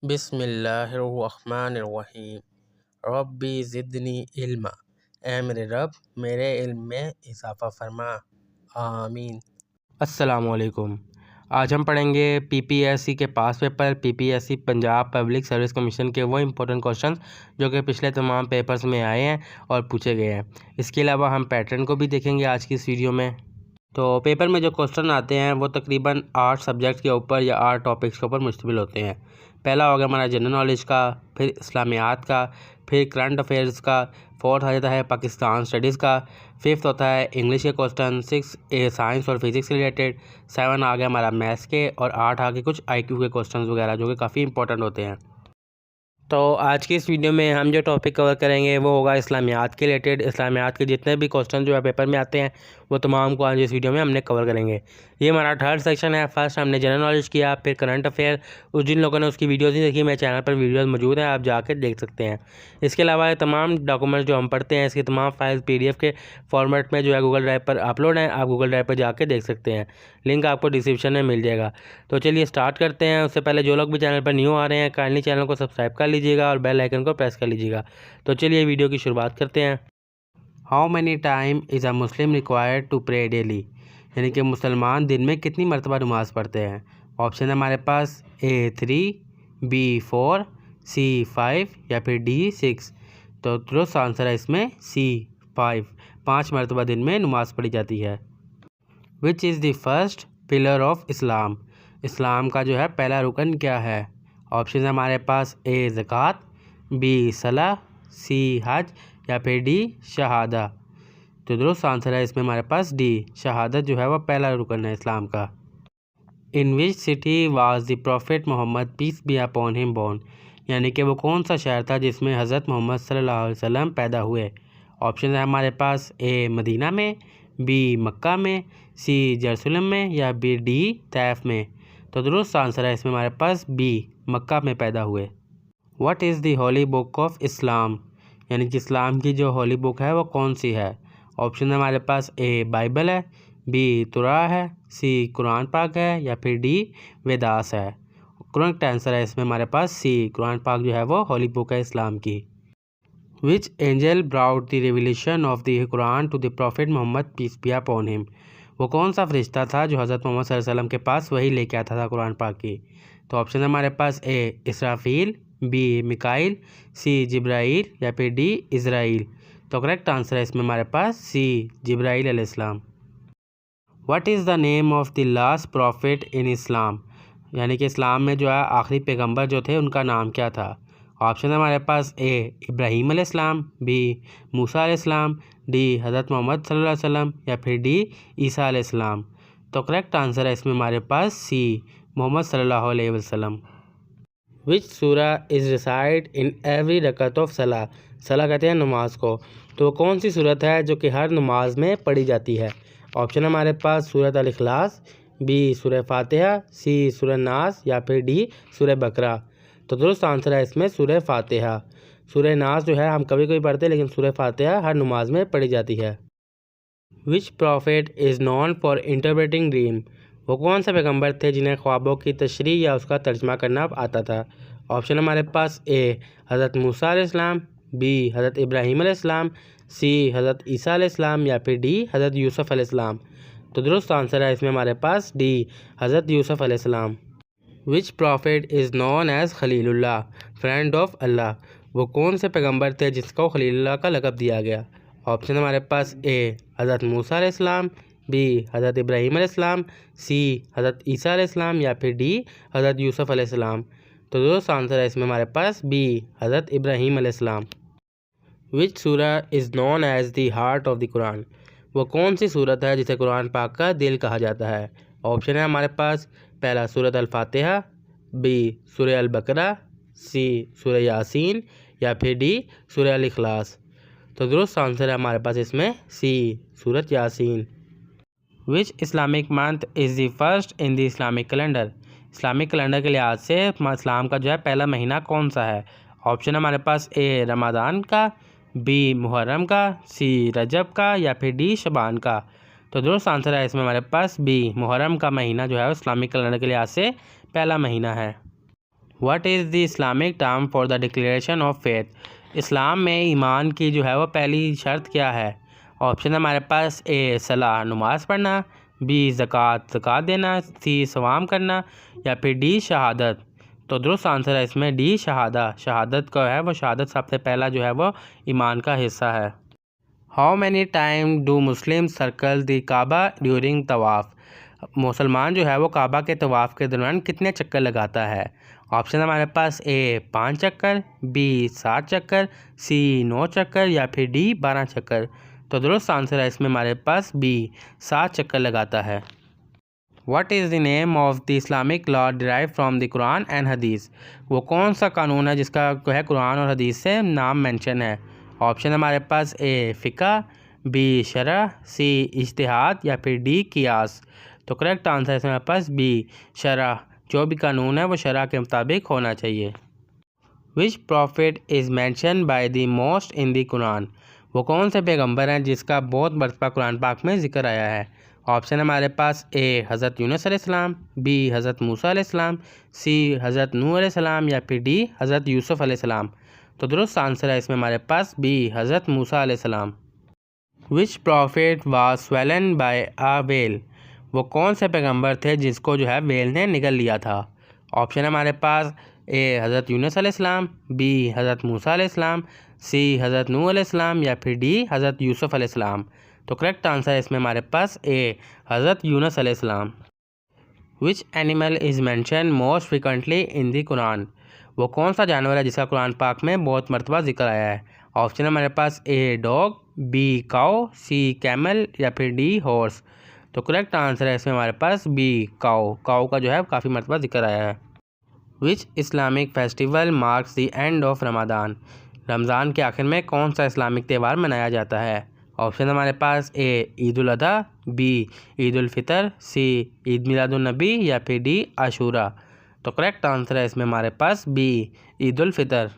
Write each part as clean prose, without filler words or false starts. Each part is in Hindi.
बिस्मिल्लाहिर्रहमानिर्रहीम। रब्बी ज़िदनी इल्मा। ऐ मेरे रब मेरे इल्म में इजाफ़ा फरमा। आमीन। अस्सलामुअलैकुम। आज हम पढ़ेंगे पीपीएससी के पास paper, PPSC Punjab public service commission के वो इम्पोर्टेंट क्वेश्चंस जो कि पिछले तमाम पेपर्स में आए हैं और पूछे गए हैं। इसके अलावा हम पैटर्न को भी देखेंगे आज की इस वीडियो में। तो पेपर में जो क्वेश्चन आते हैं वो तकरीबन 8 सब्जेक्ट के ऊपर या 8 टॉपिक्स के ऊपर मुश्तमिल होते हैं। पहला होगा हमारा जनरल नॉलेज का, फिर इस्लामियात का, फिर करंट अफेयर्स का, फोर्थ आ जाता है पाकिस्तान स्टडीज़ का, फिफ्थ होता है इंग्लिश के क्वेश्चन, 6 साइंस और फिज़िक्स से रिलेटेड, 7 आ गया हमारा मैथ्स के और 8 आ गए कुछ आईक्यू के क्वेश्चन वगैरह जो कि काफ़ी इंपॉर्टेंट होते हैं। तो आज की इस वीडियो में हम जो टॉपिक कवर करेंगे वो होगा इस्लामियात के रिलेटेड। इस्लामियात के जितने भी क्वेश्चन जो है पेपर में आते हैं वो तमाम को आज इस वीडियो में हमने कवर करेंगे। ये हमारा थर्ड सेक्शन है। फर्स्ट हमने जनरल नॉलेज किया, फिर करंट अफेयर। जिन लोगों ने उसकी वीडियोज़ नहीं देखी, मेरे चैनल पर वीडियोज़ मौजूद हैं, आप जाकर देख सकते हैं। इसके अलावा ये तमाम डॉक्यूमेंट्स जो हम पढ़ते हैं इसकी तमाम फाइल PDF के फॉर्मेट में जो है गूगल ड्राइव पर अपलोड हैं, आप गूगल ड्राइव पर जाकर देख सकते हैं। लिंक आपको डिस्क्रिप्शन में मिल जाएगा। तो चलिए स्टार्ट करते हैं। उससे पहले जो लोग भी चैनल पर न्यू आ रहे हैं काइंडली चैनल को सब्सक्राइब कर लीजिएगा और बेल आइकन को प्रेस कर लीजिएगा। तो चलिए वीडियो की शुरुआत करते हैं। How many time is a Muslim required to pray daily, यानी कि मुसलमान दिन में कितनी मरतबा नमाज़ पढ़ते हैं। ऑप्शन है हमारे पास A3, B4, C5 या फिर D6। तो दुरुस्त आंसर है इसमें C5, 5 मरतबा दिन में नमाज़ पढ़ी जाती है। Which is the first pillar of Islam, इस्लाम का जो है पहला रुकन क्या है। ऑप्शन है हमारे पास A ज़कात, B सलाह, C हज या फिर D शहादा। तो दुरुस्त आंसर है इसमें हमारे पास D शहादत जो है वह पहला रुकन है इस्लाम का। In which city was the prophet Mohammad peace be upon him born, यानी कि वो कौन सा शहर था जिसमें हज़रत मोहम्मद सल्लल्लाहु अलैहि वसल्लम पैदा हुए। ऑप्शन है हमारे पास A मदीना में, B मक्का में, C जेरूसलम में या D तैफ में। तो दुरुस्त आंसर है इसमें हमारे पास B मक्का में पैदा हुए। What is the Holi book of Islam, यानी कि इस्लाम की जो होली बुक है वो कौन सी है। ऑप्शन है हमारे पास A बाइबल है, B तुरा है, C कुरान पाक है या फिर D वेदास है। करेक्ट आंसर है इसमें हमारे पास C कुरान पाक जो है वो होली बुक है इस्लाम की। Which angel brought the revelation of the Quran to the prophet Mohammad peace be upon him, वो कौन सा फरिश्ता था जो हज़रत मोहम्मद सल्लल्लाहु अलैहि वसल्लम के पास वही लेके आता था कुरान पाक की। तो ऑप्शन है हमारे पास A Israfil, B Mikail, C जिब्राइल या फिर D इज़राइल। तो करेक्ट आंसर है इसमें हमारे पास C जिब्राइल अलैहिस्सलाम। What is the name of the last prophet in Islam, यानी कि इस्लाम में जो है आखिरी पैगंबर जो थे उनका नाम क्या था। ऑप्शन है हमारे पास A इब्राहीम अलैहिस्सलाम, B मूसा अलैहिस्सलाम, D हज़रत मोहम्मद सल्लल्लाहु अलैहि वसल्लम या फिर D ईसा अलैहिस्सलाम। तो करेक्ट आंसर है इसमें हमारे पास C मोहम्मद सल्लल्लाहु अलैहि वसल्लम। विच सूरा इज़ रिसाइड इन एवरी रकत ऑफ सलाह, सलाह कहते हैं नमाज को। तो कौन सी सूरत है जो कि हर नमाज में पढ़ी जाती है। ऑप्शन हमारे पास सूरत अल इखलास, B सूरह फातिहा, C सूरह नास या फिर D सूरह बकरा। तो दुरुस्त आंसर है इसमें सूरह फातिहा। सूरह नास जो है हम कभी कभी पढ़ते हैं लेकिन सूरह फातिहा हर नमाज में पढ़ी जाती है। Which prophet is known for interpreting dream, वो कौन से पैगंबर थे जिन्हें ख्वाबों की तशरीह या उसका तर्जमा करना आता था। ऑप्शन हमारे पास A हज़रत मूसा अलैहिस्सलाम, B हज़रत इब्राहीम अलैहिस्सलाम, C हज़रत ईसा अलैहिस्सलाम या फिर D हज़रत यूसुफ अलैहिस्सलाम। तो दुरुस्त आंसर है इसमें हमारे पास D हज़रत यूसुफ अलैहिस्सलाम। Which prophet is known as Khalilullah, friend of Allah, वो कौन से पैगंबर थे जिसको खलीलुल्लाह का लक़ब दिया गया। ऑप्शन हमारे पास A हज़रत मूसा अलैहिस्सलाम, B हज़रत इब्राहीम अलैहिस्सलाम, C हज़रत ईसा अलैहिस्सलाम या फिर D हज़रत यूसुफ अलैहिस्सलाम। तो दोस्त आंसर है इसमें हमारे पास B हज़रत इब्राहीम अलैहिस्सलाम। विच सूरा is known as the heart of the Quran, वो कौन सी सूरत है जिसे कुरान पाक का दिल कहा जाता है। ऑप्शन है हमारे पास पहला सूरत अल फातिहा, B सूरह अल बकरा, C सूरह यासीन या फिर D सूरह अल इखलास। तो दुरुस्त आंसर है हमारे पास इसमें C Surat Yasin. Which Islamic month is the first in the Islamic calendar, Islamic calendar के लिहाज से इस्लाम का जो है पहला महीना कौन सा है। ऑप्शन हमारे पास A रमज़ान का, B मुहर्रम का, C रजब का या फिर D शबान का। तो दुरुस्त आंसर है इसमें हमारे पास B मुहर्रम का महीना जो है इस्लामिक कैलेंडर के लिहाज से पहला महीना है। What is the Islamic term for the declaration of faith? इस्लाम में ईमान की जो है वो पहली शर्त क्या है? ऑप्शन है हमारे पास ए सलाह नमाज पढ़ना, बी ज़कात देना, सी सवाम करना या फिर डी शहादत। तो दुरुस्त आंसर है इसमें डी शहादत का है वो शहादत सबसे पहला जो है वो ईमान का हिस्सा है। How many time do Muslim circle the Kaaba during tawaf? मुसलमान जो है वो काबा के तवाफ़ के दौरान कितने चक्कर लगाता है? ऑप्शन हमारे पास ए 5 चक्कर, बी 7 चक्कर, सी 9 चक्कर या फिर डी 12 चक्कर। तो दुरुस्त आंसर है इसमें हमारे पास बी 7 चक्कर लगाता है। What is the name of the Islamic law derive from the Quran and हदीस? वो कौन सा कानून है जिसका है कुरान और हदीस से नाम मेंशन है? ऑप्शन हमारे पास ए फ़िक़्ह, बी शरअ, सी इज्तिहाद या फिर डी क़ियास। तो करेक्ट आंसर है इसमें हमारे पास बी शरअ। जो भी कानून है वो शरअ के मुताबिक होना चाहिए। Which prophet is mention by the most in the Quran? वो कौन से पैगंबर हैं जिसका बहुत मरतबा कुरान पाक में ज़िक्र आया है? ऑप्शन हमारे पास ए हज़रत यूनुस अलैहिस्सलाम, बी हज़रत मूसा अलैहिस्सलाम, सी हज़रत नूह अलैहिस्सलाम या फिर डी हज़रत यूसुफ अलैहिस्सलाम। तो दुरुस्त आंसर है इसमें हमारे पास बी हज़रत मूसा अलैहिस्सलाम। Which prophet was swallowed by a whale? वो कौन से पैगंबर थे जिसको जो है व्हेल ने निगल लिया था? ऑप्शन हमारे पास ए हज़रत यूनुस अलैहिस्सलाम, बी हज़रत मूसा अलैहिस्सलाम, सी हज़रत नूह अलैहिस्सलाम या फिर डी हज़रत यूसुफ अलैहिस्सलाम। तो करेक्ट आंसर है इसमें हमारे पास ए हज़रत यूनुस अलैहिस्सलाम। Which animal is mention most frequently in the Quran? वो कौन सा जानवर है जिसका कुरान पाक में बहुत मरतबा जिक्र आया है? ऑप्शन हमारे पास A dog, B cow, C camel या फिर डी हॉर्स। तो करेक्ट आंसर है इसमें हमारे पास बी काऊ का जो है काफ़ी मरतबा जिक्र आया है। Which Islamic festival marks the end of Ramadan? रमज़ान के आखिर में कौन सा इस्लामिक त्यौहार मनाया जाता है? ऑप्शन हमारे पास ए ईद उल अज़हा, बी ईद उल फितर, सी ईद मिलादुन नबी या फिर डी आशूरा। तो करेक्ट आंसर है इसमें हमारे पास बी ईद उल फितर।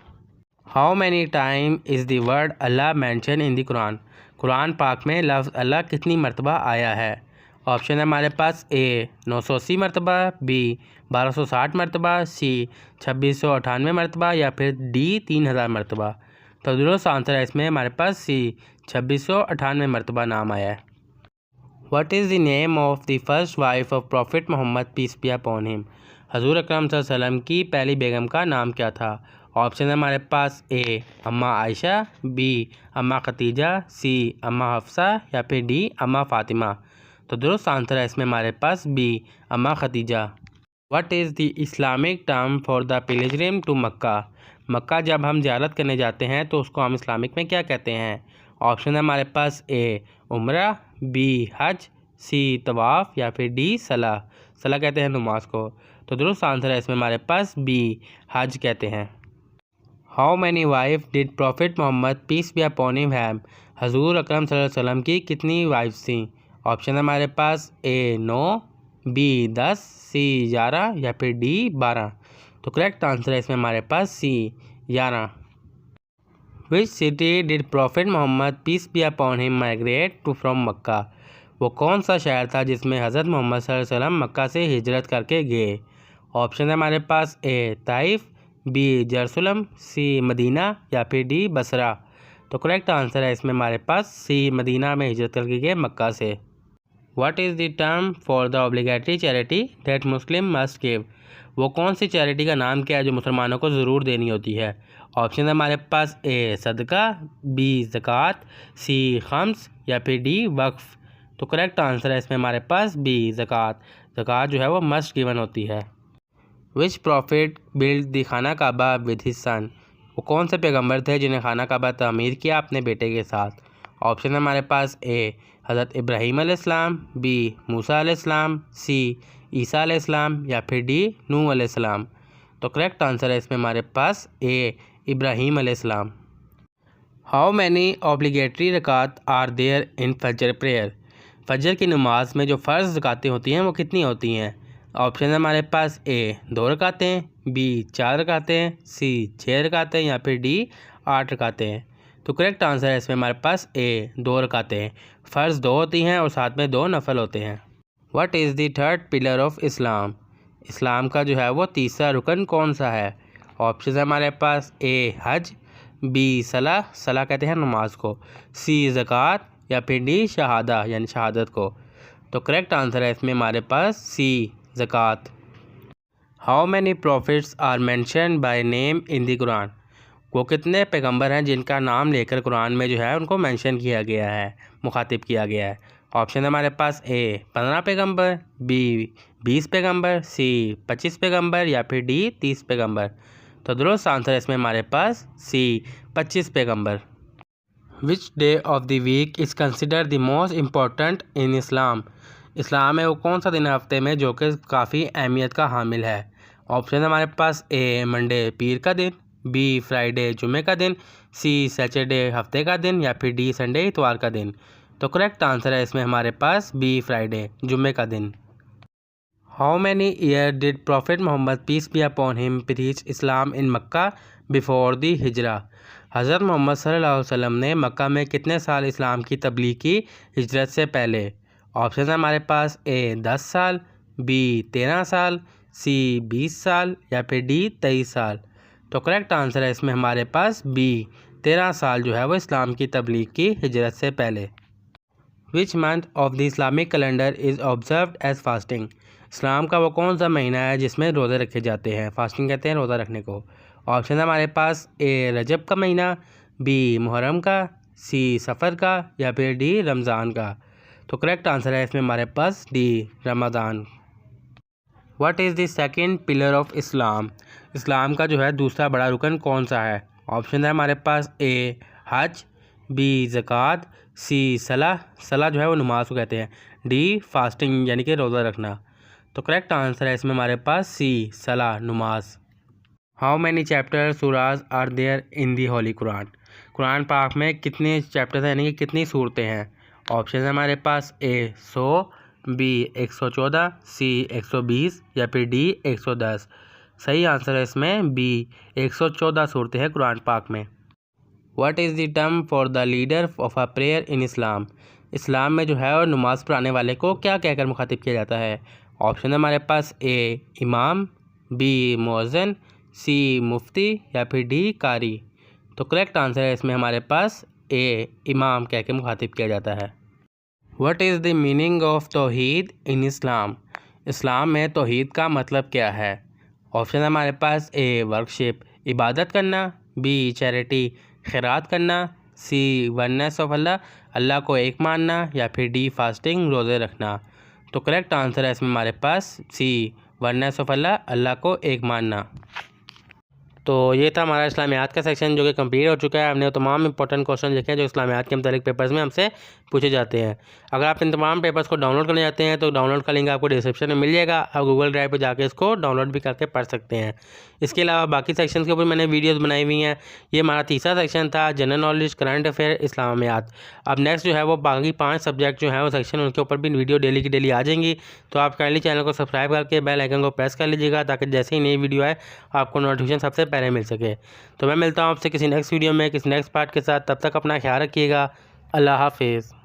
How many time is the word Allah mention in the Quran? कुरान पाक में लफ्ज़ अल्लाह कितनी मरतबा आया है? ऑप्शन है हमारे पास ए 980 मरतबा, बी 1260 मरतबा, सी 2698 मरतबा या फिर डी 3000 मरतबा। तो दुरुस्त आंसर है इसमें हमारे पास सी 2698 मरतबा नाम आया है। What is the name of the first wife of prophet Mohammad peace be upon him? हजूर अकरम सल्लल्लाहु अलैहि वसल्लम की पहली बेगम का नाम क्या था? ऑप्शन है हमारे पास ए अम्मा आयशा, बी अम्मा खतीजा, सी अम्मा हफ्सा या फिर डी अम्मा फ़ातिमा। तो दुरुस्त आंसर है इसमें हमारे पास बी अम्मा खतीजा। What is the Islamic term for the pilgrim to Mecca? मक्का जब हम ज़ियारत करने जाते हैं तो उसको हम इस्लामिक में क्या कहते हैं? ऑप्शन है हमारे पास ए उम्रा, बी हज, सी तवाफ़ या फिर डी सलाह कहते हैं नमाज को। तो दुरुस्त आंसर है इसमें हमारे पास बी हज कहते हैं। How many wife did prophet Mohammad peace be upon him have? हजूर अकरम सल्लल्लाहु अलैहि वसल्लम की कितनी वाइफ्स थी? ऑप्शन है हमारे पास ए 9, बी 10, सी 11 या फिर डी 12। तो करेक्ट आंसर है इसमें हमारे पास C 11। Which city did prophet Mohammad peace be upon him migrate to from Mecca? वो कौन सा शहर था जिसमें हज़रत मोहम्मद सल्लल्लाहु अलैहि वसल्लम मक्का से हिजरत करके गए? ऑप्शन है हमारे पास ए ताइफ, बी जरूसलम, सी मदीना या फिर डी बसरा। तो करेक्ट आंसर है इसमें हमारे पास सी मदीना में हिजरत करके गए मक्का से। What is the term for the obligatory charity that Muslim must give? वो कौन सी चैरिटी का नाम क्या है जो मुसलमानों को ज़रूर देनी होती है? ऑप्शन है हमारे पास ए सदका, बी ज़कात, सी खम्स या फिर डी वक्फ। तो करेक्ट आंसर है इसमें हमारे पास बी ज़कात जो है वो मस्ट गिवन होती है। विच प्रॉफिट बिल्ड द खाना काबा विद हिज सन? वो कौन से पैगंबर थे जिन्हें खाना काबा तामीर किया अपने बेटे के साथ? ऑप्शन है हमारे पास ए हज़रत इब्राहीम अलैहिस्सलाम, बी मूसा अलैहिस्सलाम, सी ईसा अलैहिस्सलाम या फिर डी नूह अलैहिस्सलाम। तो करेक्ट आंसर है इसमें हमारे पास ए इब्राहीम अलैहिस्सलाम। How many obligatory rakat are there in Fajr prayer? फजर की नमाज में जो फ़र्ज़ रकातें होती हैं वो कितनी होती हैं? ऑप्शन है हमारे पास ए 2 रकातें, बी 4 रकातें, सी 6 रकातें या फिर डी 8 रकातें। तो करेक्ट आंसर है इसमें हमारे पास ए 2 रकातें। फ़र्ज़ 2 होती हैं और साथ में 2 नफल होते हैं। What is the third pillar of Islam? इस्लाम का जो है वो तीसरा रुकन कौन सा है? ऑप्शन है हमारे पास ए हज, बी सलाह, सलाह कहते हैं नमाज को, सी ज़कात या फिर डी शहादा यानी शहादत को। तो करेक्ट आंसर है इसमें हमारे पास सी ज़कात। How many prophets are mention by name in the Quran? वो कितने पैगंबर हैं जिनका नाम लेकर कुरान में जो है उनको मेंशन किया गया है, मुखातिब किया गया है? ऑप्शन है हमारे पास ए 15 पैगंबर, बी 20 पैगंबर, सी 25 पैगंबर या फिर डी 30 पैगंबर। तो दुरुस्त आंसर है इसमें हमारे पास सी 25 पैगंबर। Which day of the week is consider the most important in Islam? इस्लाम में वो कौन सा दिन है हफ्ते में जो कि काफ़ी अहमियत का हामिल है? ऑप्शन है हमारे पास ए मंडे पीर का दिन, बी फ्राइडे जुमे का दिन, सी सैटरडे हफ्ते का दिन या फिर डी संडे इतवार का दिन। तो करेक्ट आंसर है इसमें हमारे पास बी फ्राइडे जुमे का दिन। How many year did prophet Mohammad peace be upon him preach Islam in Mecca before the Hijra? हज़रत मोहम्मद सल्लल्लाहु अलैहि वसल्लम ने मक्का में कितने साल इस्लाम की तबलीग की हिजरत से पहले? ऑप्शन है हमारे पास ए 10 साल, बी 13 साल, सी 20 साल या फिर डी 23 साल। तो करेक्ट आंसर है इसमें हमारे पास बी 13 साल जो है वो इस्लाम की तबलीग की हिजरत से पहले। Which month of the Islamic calendar is observed as fasting? इस्लाम का वो कौन सा महीना है जिसमें रोज़े रखे जाते हैं? फास्टिंग कहते हैं रोज़ा रखने को। ऑप्शन है हमारे पास ए रजब का महीना, बी मुहर्रम का, सी सफ़र का या फिर डी रमज़ान का। तो करेक्ट आंसर है इसमें हमारे पास डी रमज़ान। What is the second pillar of Islam? इस्लाम का जो है दूसरा बड़ा रुकन कौन सा है? ऑप्शन है हमारे पास ए हज, बी ज़कात, सी सलाह, सलाह जो है वो नमाज को कहते हैं, डी फास्टिंग यानी कि रोज़ा रखना। तो करेक्ट आंसर है इसमें हमारे पास सी सलाह नमाज। How many chapter surahs are there in the holy Quran? कुरान पाक में कितने चैप्टर्स हैं यानी कि कितनी सूरतें हैं? ऑप्शन है हमारे पास ए 100, बी 114, सी 120 या फिर डी 110। सही आंसर है इसमें बी 114 सूरतें हैं कुरान पाक में। What is the term for the leader of a prayer in Islam? इस्लाम में जो है और नमाज़ पढ़ाने वाले को क्या कहकर मुखातिब किया जाता है? ऑप्शन है हमारे पास ए इमाम, बी मुअज्जिन, सी मुफ्ती या फिर डी कारी। तो करेक्ट आंसर है इसमें हमारे पास ए इमाम कह के मुखातिब किया जाता है। What is the meaning of tawheed in Islam? इस्लाम में तौहीद का मतलब क्या है? ऑप्शन है हमारे पास ए वर्कशिप इबादत करना, बी चैरिटी खैरात करना, सी वननेस ऑफ अल्लाह अल्लाह को एक मानना या फिर डी फास्टिंग रोज़े रखना। तो करेक्ट आंसर है इसमें हमारे पास सी वननेस ऑफ अल्लाह अल्लाह को एक मानना। तो ये था हमारा इस्लामियात का सेक्शन जो कि कंप्लीट हो चुका है। हमने तमाम इंपॉर्टेंट क्वेश्चन देखे हैं जो इस्लामियात के मुतालिक पेपर्स में हमसे पूछे जाते हैं। अगर आप इन तमाम पेपर्स को डाउनलोड करना चाहते हैं तो डाउनलोड का लिंक आपको डिस्क्रिप्शन में मिल जाएगा। आप गूगल ड्राइव पर जाकर इसको डाउनलोड भी करके पढ़ सकते हैं। इसके अलावा बाकी सेक्शन के ऊपर मैंने वीडियोज़ बनाई हुई हैं। ये हमारा तीसरा सेक्शन था जनरल नॉलेज, करंट अफेयर, इस्लामियात। अब नेक्स्ट जो है वो बाकी 5 सब्जेक्ट जो है वो सेक्शन उनके ऊपर भी वीडियो डेली की डेली आ जाएंगी। तो आप काइंडली चैनल को सब्सक्राइब करके बेल आइकन को प्रेस कर लीजिएगा ताकि जैसे ही नई वीडियो आए आपको नोटिफिकेशन सबसे पहले मिल सके। तो मैं मिलता हूँ आपसे किसी नेक्स्ट वीडियो में किसी नेक्स्ट पार्ट के साथ। तब तक अपना ख्याल रखिएगा। अल्लाह हाफिज़।